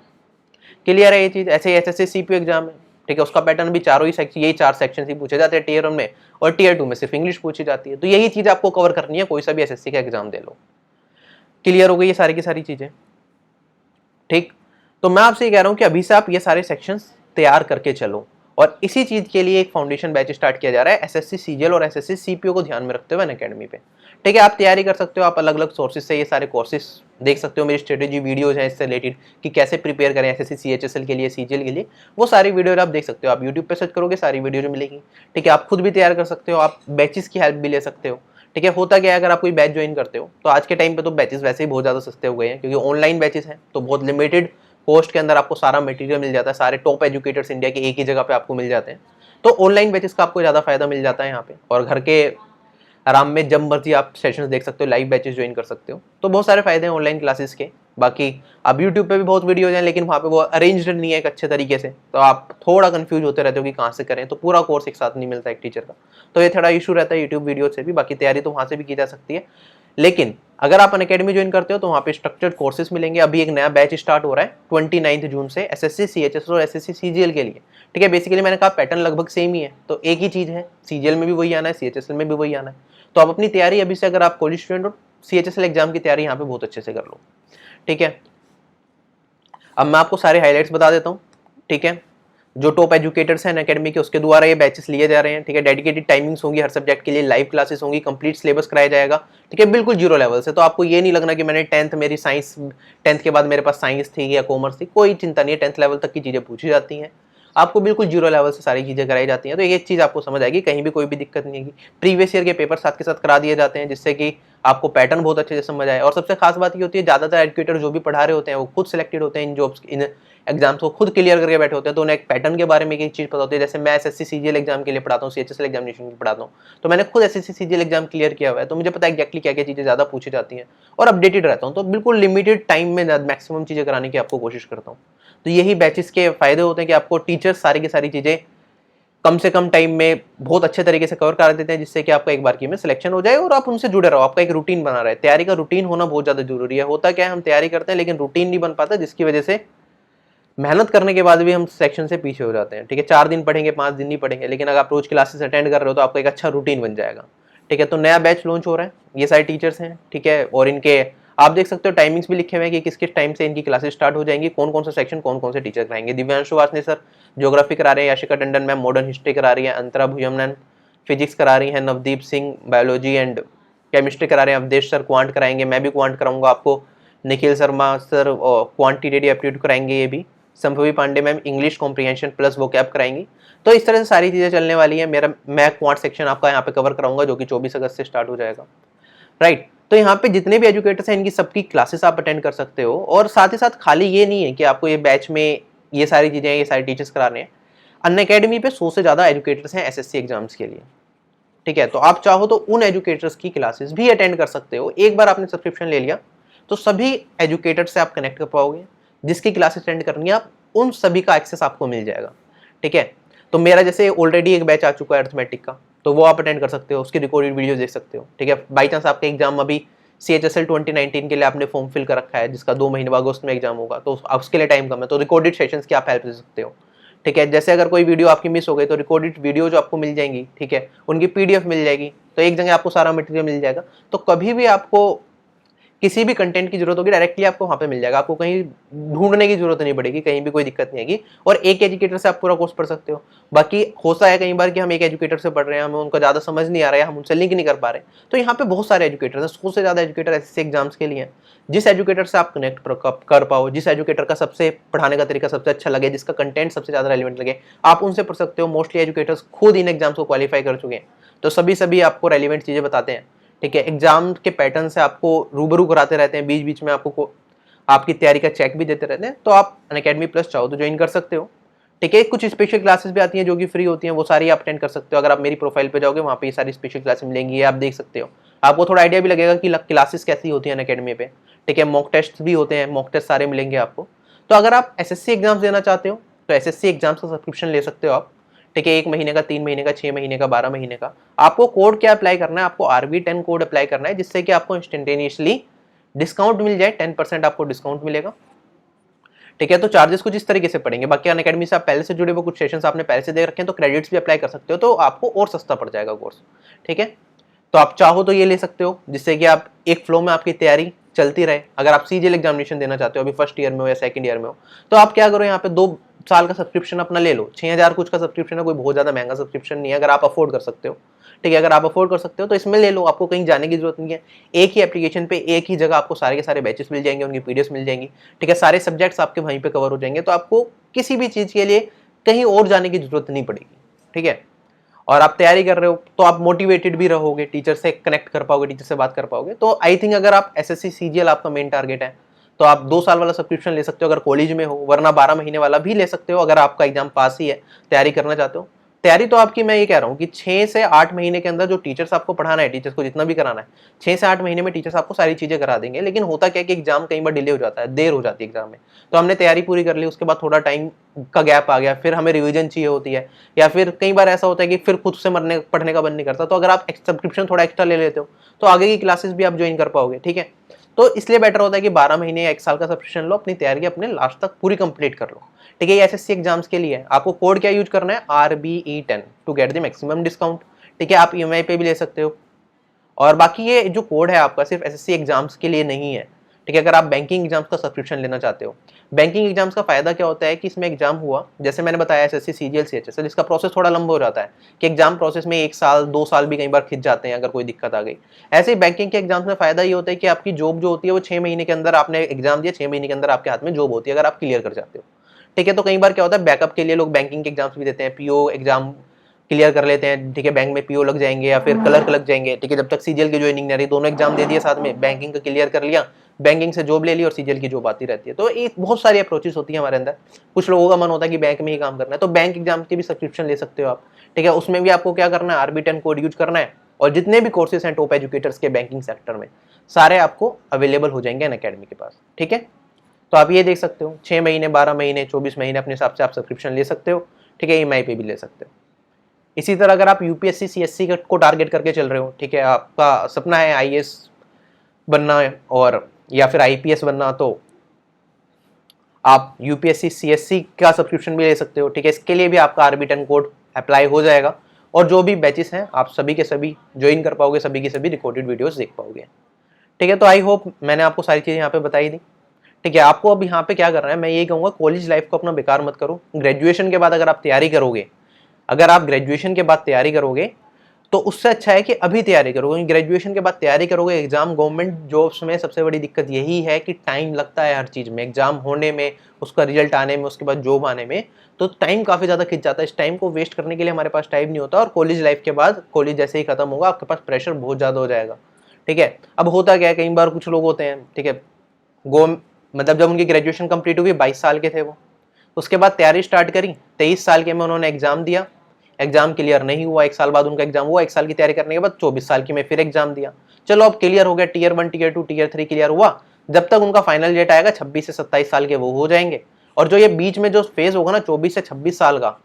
क्लियर है ये चीज। ऐसे ही एसएससी सीपीओ एग्जाम है, ठीक है, उसका पैटर्न भी चारों ही सेक्शन, यही 4 सेक्शन ही पूछे जाते हैं टीयर 1 में, और टीयर 2 में सिर्फ इंग्लिश पूछी जाती है। तो यही चीज आपको कवर करनी है, कोई सा भी एसएससी का एग्जाम दे लो। क्लियर हो गई ये सारी की सारी चीजें। ठीक, तो मैं आपसे ये कह रहा हूं कि अभी से आप ये सारे सेक्शंस तैयार करके चलो, और इसी चीज के लिए एक फाउंडेशन बैच स्टार्ट किया जा रहा है एसएससी सीजीएल और एसएससी सीपीओ को ध्यान में रखते हुए अनअकैडमी पे। ठीक है, आप तैयारी कर सकते हो, आप अलग अलग सोर्सेज से ये सारे कोर्सेज देख सकते हो, मेरी स्ट्रेटेजी वीडियोज हैं इससे रिलेटेड कि कैसे प्रिपेयर करें एसएससी सीएचएसएल के लिए, सीजीएल के लिए, वो सारी वीडियो आप देख सकते हो। आप यूट्यूब पे सर्च करोगे सारी वीडियो मिलेगी। ठीक है, आप खुद भी तैयार कर सकते हो, आप बैचेस की हेल्प भी ले सकते हो। ठीक है, होता क्या है, अगर आप कोई बैच ज्वाइन करते हो तो आज के टाइम पे तो बैचेस वैसे ही बहुत ज़्यादा सस्ते हो गए हैं, क्योंकि ऑनलाइन बैचेस हैं तो बहुत लिमिटेड कॉस्ट के अंदर आपको सारा मटेरियल मिल जाता है, सारे टॉप एजुकेटर्स इंडिया के एक ही जगह पे आपको मिल जाते हैं। तो ऑनलाइन बैचेस का आपको ज़्यादा फायदा मिल जाता है यहाँ पे, और घर के आराम में जब मर्जी आप सेशंस देख सकते हो, लाइव बैचेस ज्वाइन कर सकते हो। तो बहुत सारे फायदे हैं ऑनलाइन क्लासेस के। बाकी अब यूट्यूब पे भी बहुत वीडियोज हैं, लेकिन वहाँ पे वो अरेंज्ड नहीं है एक अच्छे तरीके से, तो आप थोड़ा कंफ्यूज होते रहते हो कि कहाँ से करें, तो पूरा कोर्स एक साथ नहीं मिलता एक टीचर का। तो ये थोड़ा इशू रहता है यूट्यूब वीडियो से भी। बाकी तैयारी तो वहाँ से भी की जा सकती है, लेकिन अगर आप अनअकैडमी ज्वाइन करते हो तो वहाँ पे स्ट्रक्चर्ड कोर्सेज मिलेंगे। अभी एक नया बैच स्टार्ट हो रहा है 29 जून से एसएससी सीएचएस और एसएससी सीजीएल के लिए, ठीक है। बेसिकली मैंने कहा पैटर्न लगभग सेम ही है, तो एक ही चीज़ है, सीजीएल में भी वही आना है, सीएचएसएल में भी वही आना है। तो आप अपनी तैयारी अभी से, अगर आप कॉलेज स्टूडेंट हो, सीएचएसएल एग्जाम की तैयारी यहाँ पे बहुत अच्छे से कर लो, ठीक है। अब मैं आपको सारे हाईलाइट्स बता देता हूँ, ठीक है। जो टॉप एजुकेटर्स हैं अकेडमी के, उसके द्वारा ये बैचेस लिए जा रहे हैं, ठीक है। डेडिकेटेड टाइमिंग्स होंगी हर सब्जेक्ट के लिए, लाइव क्लासेस होंगी, कंप्लीट सिलेबस कराया जाएगा, ठीक है, बिल्कुल जीरो लेवल से। तो आपको ये नहीं लगना कि मैंने 10th मेरी साइंस, 10th के बाद मेरे पास साइंस थी या कॉमर्स थी, कोई चिंता नहीं है, 10th लेवल तक की चीज़ें पूछी जाती हैं, आपको बिल्कुल जीरो लेवल से सारी चीज़ें कराई जाती हैं। तो एक चीज़ आपको समझ आएगी, कहीं भी कोई भी दिक्कत नहीं आएगी। प्रीवियस ईयर के पेपर साथ के साथ करा दिए जाते हैं, जिससे कि आपको पैटर्न बहुत अच्छे से समझ आए। और सबसे खास बात ये होती है, ज़्यादातर एजुकेटर जो भी पढ़ा रहे होते हैं वो खुद सिलेक्टेड होते हैं इन जॉब्स, इन एग्जाम्स को खुद क्लियर करके बैठे होते हैं, तो उन्हें एक पैटर्न के बारे में एक चीज़ पता होती है। जैसे मैं एसएससी सीजीएल एग्जाम के लिए पढ़ाता हूँ, सीएचएसएल एग्जामिनेशन के लिए पढ़ाता हूँ, तो मैंने खुद एसएससी सीजीएल एग्जाम क्लियर किया हुआ है, तो मुझे पता है एक्जैक्टली क्या क्या चीज़ें ज़्यादा पूछी जाती हैं, और अपडेटेड रहता हूँ। तो बिल्कुल लिमिटेड टाइम में मैक्सिमम चीज़ें कराने की आपको कोशिश करता हूँ। तो यही बैचेस के फायदे होते हैं कि आपको टीचर्स सारी की सारी चीज़ें कम से कम टाइम में बहुत अच्छे तरीके से कवर करा देते हैं, जिससे कि आपका एक बार की में सिलेक्शन हो जाए और आप उनसे जुड़े रहो, आपका एक रूटीन बना रहे। तैयारी का रूटीन होना बहुत ज़्यादा जरूरी है। होता क्या है, हम तैयारी करते हैं लेकिन रूटीन नहीं बन पाता, जिसकी वजह से मेहनत करने के बाद भी हम सेक्शन से पीछे हो जाते हैं, ठीक है। 4 दिन पढ़ेंगे, 5 दिन नहीं पढ़ेंगे, लेकिन अगर आप रोज क्लासेस अटेंड कर रहे हो तो आपका एक अच्छा रूटीन बन जाएगा, ठीक है। तो नया बैच लॉन्च हो रहा है, ये सारे टीचर्स हैं, ठीक है। और इनके आप देख सकते हो टाइमिंग्स भी लिखे हुए हैं कि किस किस टाइम से इनकी क्लासेस स्टार्ट हो जाएंगी, कौन कौन सा सेक्शन कौन कौन से टीचर कराएंगे। दिव्यांशु वासने सर ज्योग्राफी करा रहे हैं, Yashika Tandon ma'am modern history करा रही है, अंतरा भुजम मैम फिजिक्स करा रही है, Navdeep Singh biology and chemistry करा रहे हैं, अवधेश सर क्वांट कराएंगे, मैं भी क्वांट कराऊंगा आपको, Nikhil Sharma sir quantitative aptitude कराएंगे, ये भी Sambhavi Pandey ma'am English comprehension plus वो कैप कराएंगी। तो इस तरह से सारी चीज़ें चलने वाली है। मैं क्वांट सेक्शन आपका यहाँ पे कवर कराऊंगा, जो कि 24 अगस्त से स्टार्ट हो जाएगा, राइट। तो यहाँ पे जितने भी एजुकेटर्स हैं, इनकी सबकी क्लासेस आप अटेंड कर सकते हो। और साथ ही साथ खाली ये नहीं है कि आपको ये बैच में ये सारी चीज़ें, ये सारे टीचर्स करा रहे हैं। अनअकैडमी पे 100 से ज़्यादा एजुकेटर्स हैं एसएससी एग्जाम्स के लिए, ठीक है। तो आप चाहो तो उन एजुकेटर्स की क्लासेस भी अटेंड कर सकते हो। एक बार आपने सब्सक्रिप्शन ले लिया तो सभी एजुकेटर से आप कनेक्ट कर पाओगे, जिसकी क्लासेस अटेंड करनी है आप उन सभी का एक्सेस आपको मिल जाएगा, ठीक है। तो मेरा जैसे ऑलरेडी एक बैच आ चुका है अर्थमेटिक का, तो वो आप अटेंड कर सकते हो, उसकी रिकॉर्डेड वीडियो देख सकते हो, ठीक है। बाई चांस आपका एग्जाम अभी CHSL 2019 के लिए आपने फॉर्म फिल कर रखा है, जिसका 2 महीने बाद अगस्त में एग्जाम होगा, तो उसके लिए टाइम कम है, तो रिकॉर्डेड सेशंस की आप हेल्प ले सकते हो, ठीक है। जैसे अगर कोई वीडियो आपकी मिस हो गई तो रिकॉर्डेड वीडियो जो आपको मिल जाएंगी, ठीक है, उनकी PDF मिल जाएगी, तो एक जगह आपको सारा मटेरियल मिल जाएगा। तो कभी भी आपको किसी भी कंटेंट की जरूरत होगी, डायरेक्टली आपको वहाँ पे मिल जाएगा, आपको कहीं ढूंढने की जरूरत नहीं पड़ेगी, कहीं भी कोई दिक्कत नहीं आएगी। और एक एजुकेटर से आप पूरा कोर्स पढ़ सकते हो। बाकी होता है कई बार कि हम एक एजुकेटर से पढ़ रहे हैं, हमें उनका ज़्यादा समझ नहीं आ रहा है, हम उनसे लिंक नहीं कर पा रहे, तो यहाँ पे बहुत सारे एजुकेटर हैं, 100 से ज़्यादा एजुकेटर ऐसे एग्जाम्स के लिए हैं। जिस एजुकेटर से आप कनेक्ट कर पाओ, जिस एजुकेटर का सबसे पढ़ाने का तरीका सबसे अच्छा लगे, जिसका कंटेंट सबसे ज़्यादा रेलिवेंट लगे, आप उनसे पढ़ सकते हो। मोस्टली एजुकेटर्स खुद इन एग्जाम्स को क्वालिफाई कर चुके हैं, तो सभी आपको रेलिवेंट चीज़ें बताते हैं, ठीक है। एग्जाम के पैटर्न से आपको रूबरू कराते रहते हैं, बीच बीच में आपको आपकी तैयारी का चेक भी देते रहते हैं। तो आप अनअकैडमी प्लस चाहो तो ज्वाइन कर सकते हो, ठीक है। कुछ स्पेशल क्लासेस भी आती हैं जो कि फ्री होती हैं, वो सारी आप अटेंड कर सकते हो। अगर आप मेरी प्रोफाइल पे जाओगे, वहाँ पे ये सारी स्पेशल क्लासेस मिलेंगी, ये आप देख सकते हो। आपको थोड़ा आइडिया भी लगेगा कि क्लासेस कैसी होती हैं अनअकैडमी पे, ठीक है। मॉक टेस्ट भी होते हैं, मॉक टेस्ट सारे मिलेंगे आपको। तो अगर आप SSC एग्जाम्स देना चाहते हो तो SSC एग्जाम्स का सब्सक्रिप्शन ले सकते हो आप, ठीक है। 1 महीने का, 3 महीने का, 6 महीने का, 12 महीने का। आपको कोड क्या अप्लाई करना है, आपको RB10 कोड अप्लाई करना है, जिससे कि आपको इंस्टेंटेनियसली डिस्काउंट मिल जाए, 10% आपको डिस्काउंट मिलेगा, ठीक है। तो चार्जेस कुछ इस तरीके से पड़ेंगे। बाकी अनअकैडमी से आप पहले से जुड़े हुए कुछ सेशंस आपने पहले से दे रखे हैं, तो क्रेडिट्स भी अप्लाई कर सकते हो, तो आपको और सस्ता पड़ जाएगा कोर्स, ठीक है। तो आप चाहो तो ये ले सकते हो, जिससे कि आप एक फ्लो में आपकी तैयारी चलती रहे। अगर आप CGL एग्जामिनेशन देना चाहते हो, अभी फर्स्ट ईयर में हो या सेकंड ईयर में हो, तो आप क्या करो, यहाँ पे 2 साल का सब्सक्रिप्शन अपना ले लो। 6000 कुछ का सब्सक्रिप्शन है, कोई बहुत ज्यादा महंगा सब्सक्रिप्शन नहीं है, अगर आप अफोर्ड कर सकते हो, ठीक है। अगर आप अफोर्ड कर सकते हो तो इसमें ले लो, आपको कहीं जाने की जरूरत नहीं है। एक ही एप्लीकेशन पे एक ही जगह आपको सारे के सारे बैचेस मिल जाएंगे, उनकी PDFs मिल जाएंगी, ठीक है। सारे सब्जेक्ट्स आपके वहीं पे कवर हो जाएंगे, तो आपको किसी भी चीज के लिए कहीं और जाने की जरूरत नहीं पड़ेगी, ठीक है। और आप तैयारी कर रहे हो तो आप मोटिवेटेड भी रहोगे, टीचर से कनेक्ट कर पाओगे, टीचर से बात कर पाओगे। तो आई थिंक अगर आप SSC CGL आपका मेन टारगेट है, तो आप 2 साल वाला सब्सक्रिप्शन ले सकते हो अगर कॉलेज में हो, वरना 12 महीने वाला भी ले सकते हो अगर आपका एग्जाम पास ही है, तैयारी करना चाहते हो। तैयारी तो आपकी, मैं ये कह रहा हूँ कि 6 से 8 महीने के अंदर जो टीचर्स आपको पढ़ाना है, टीचर्स को जितना भी कराना है, 6 से 8 महीने में टीचर्स आपको सारी चीज़ें करा देंगे। लेकिन होता क्या है कि एग्जाम कई बार डिले हो जाता है, देर हो जाती है एग्जाम में। तो हमने तैयारी पूरी कर ली, उसके बाद थोड़ा टाइम का गैप आ गया, फिर हमें रिविजन चाहिए होती है, या फिर कई बार ऐसा होता है कि फिर खुद से पढ़ने का मन नहीं करता। तो अगर आप सब्सक्रिप्शन थोड़ा एक्स्ट्रा ले लेते हो तो आगे की क्लासेस भी आप ज्वाइन कर पाओगे, ठीक है। तो इसलिए बेटर होता है कि 12 महीने या 1 साल का सब्सक्रिप्शन लो, अपनी तैयारी अपने लास्ट तक पूरी कंप्लीट कर लो, ठीक है। ये एसएससी एग्जाम्स के लिए आपको कोड क्या यूज करना है, RBE10 to get the maximum discount, ठीक है। आप EMI पे भी ले सकते हो। और बाकी ये जो कोड है आपका सिर्फ एसएससी एग्जाम्स के लिए नहीं है, ठीक है। अगर आप बैंकिंग एग्जाम्स का सब्सक्रिप्शन लेना चाहते हो, बैंकिंग एग्जाम्स का फायदा क्या होता है कि इसमें एग्जाम हुआ, जैसे मैंने बताया एसएससी CGL CHSL, इसका प्रोसेस थोड़ा लंबा हो जाता है कि एग्जाम प्रोसेस में 1 साल 2 साल भी कई बार खिंच जाते हैं अगर कोई दिक्कत आ गई। ऐसे ही बैंकिंग के एग्जाम्स में फायदा ये होता है कि आपकी जॉब जो होती है वो 6 महीने के अंदर, आपने एग्जाम दिया 6 महीने के अंदर आपके हाथ में जॉब होती है अगर आप क्लियर कर जाते हो, ठीक है। तो कई बार क्या होता है, बैकअप के लिए लोग बैंकिंग के एग्जाम्स भी देते हैं, PO एग्जाम क्लियर कर लेते हैं, ठीक है। बैंक में PO लग जाएंगे या फिर क्लर्क लग जाएंगे, ठीक है। जब तक CGL की ज्वाइनिंग नहीं रही, दोनों एग्जाम दे दिए साथ में, बैंकिंग का क्लियर कर लिया, बैंकिंग से जॉब ले ली और CGL की जॉब आती रहती है। तो ये बहुत सारी अप्रोचेस होती है हमारे अंदर। कुछ लोगों का मन होता है कि बैंक में ही काम करना है, तो बैंक एग्जाम की भी सब्सक्रिप्शन ले सकते हो आप, ठीक है। उसमें भी आपको क्या करना है, RB10 कोड यूज करना है, और जितने भी कोर्सेज हैं टॉप एजुकेटर्स के बैंकिंग सेक्टर में, सारे आपको अवेलेबल हो जाएंगे अनअकैडमी के पास, ठीक है। तो आप ये देख सकते हो, 6 महीने 12 महीने 24 महीने अपने हिसाब से आप सब्सक्रिप्शन ले सकते हो, ठीक है। EMI पे भी ले सकते हो। इसी तरह अगर आप UPSC CSC को टारगेट करके चल रहे हो, ठीक है, आपका सपना है IAS बनना है और या फिर IPS बनना, तो आप UPSC CSC का सब्सक्रिप्शन भी ले सकते हो, ठीक है। इसके लिए भी आपका RB10 कोड अप्लाई हो जाएगा, और जो भी बैचेस हैं आप सभी के सभी ज्वाइन कर पाओगे, सभी की सभी रिकॉर्डेड वीडियोस देख पाओगे, ठीक है। तो आई होप मैंने आपको सारी चीज़ें यहाँ पे बताई दी, ठीक है। आपको अब यहाँ पे क्या करना है, मैं यही कहूँगा, कॉलेज लाइफ को अपना बेकार मत करो। ग्रेजुएशन के बाद अगर आप तैयारी करोगे, अगर आप ग्रेजुएशन के बाद तैयारी करोगे तो उससे अच्छा है कि अभी तैयारी करोगे। ग्रेजुएशन के बाद तैयारी करोगे, एग्जाम गवर्नमेंट जॉब्स में सबसे बड़ी दिक्कत यही है कि टाइम लगता है हर चीज़ में, एग्जाम होने में, उसका रिजल्ट आने में, उसके बाद जॉब आने में, तो टाइम काफ़ी ज़्यादा खिंच जाता है। इस टाइम को वेस्ट करने के लिए हमारे पास टाइम नहीं होता। और कॉलेज लाइफ के बाद, कॉलेज जैसे ही खत्म होगा, आपके पास प्रेशर बहुत ज़्यादा हो जाएगा, ठीक है। अब होता क्या है, कई बार कुछ लोग होते हैं, ठीक है, गो मतलब जब उनकी ग्रेजुएशन कंप्लीट हुई 22 साल के थे वो, उसके बाद तैयारी स्टार्ट करी, 23 साल के में उन्होंने एग्जाम दिया, एग्जाम क्लियर नहीं हुआ, 1 साल बाद उनका एग्जाम हुआ, 1 साल की तैयारी करने के बाद 24 साल की में फिर एग्जाम दिया। चलो अब क्लियर हो गया, Tier 1 Tier 2 Tier 3 क्लियर हुआ, जब तक उनका फाइनल डेट आएगा 26 से 27 साल के वो हो जाएंगे। और जो ये बीच में जो फेज होगा ना 24 से 26 साल का,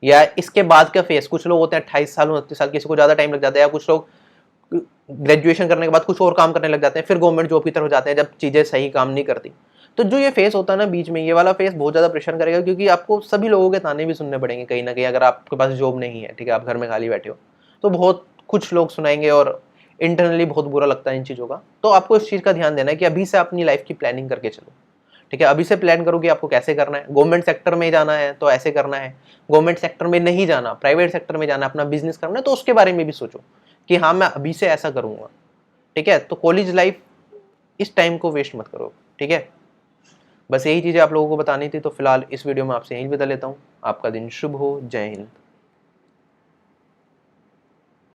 या इसके बाद का फेज, कुछ लोग होते हैं 28 साल 29 साल, किसी को ज्यादा टाइम लग जाता है, या कुछ लोग ग्रेजुएशन करने के बाद कुछ और काम करने लग जाते हैं, फिर गवर्नमेंट जॉब की तरफ जाते हैं जब चीजें सही काम नहीं करती। तो जो ये फेस होता है ना बीच में, ये वाला फेस बहुत ज्यादा प्रेशर करेगा, क्योंकि आपको सभी लोगों के ताने भी सुनने पड़ेंगे कहीं ना कहीं। अगर आपके पास जॉब नहीं है, ठीक है, आप घर में खाली बैठे हो, तो बहुत कुछ लोग सुनाएंगे, और इंटरनली बहुत बुरा लगता है इन चीज़ों का। तो आपको इस चीज़ का ध्यान देना है कि अभी से अपनी लाइफ की प्लानिंग करके चलो, ठीक है। अभी से प्लान करो कि आपको कैसे करना है। गवर्नमेंट सेक्टर में जाना है तो ऐसे करना है, गवर्नमेंट सेक्टर में नहीं जाना, प्राइवेट सेक्टर में जाना, अपना बिजनेस करना है, तो उसके बारे में भी सोचो कि हाँ मैं अभी से ऐसा करूंगा, ठीक है। तो कॉलेज लाइफ, इस टाइम को वेस्ट मत करो, ठीक है। बस यही चीज़ें आप लोगों को बतानी थी। तो फिलहाल इस वीडियो में आपसे यही विदा लेता हूँ। आपका दिन शुभ हो। जय हिंद।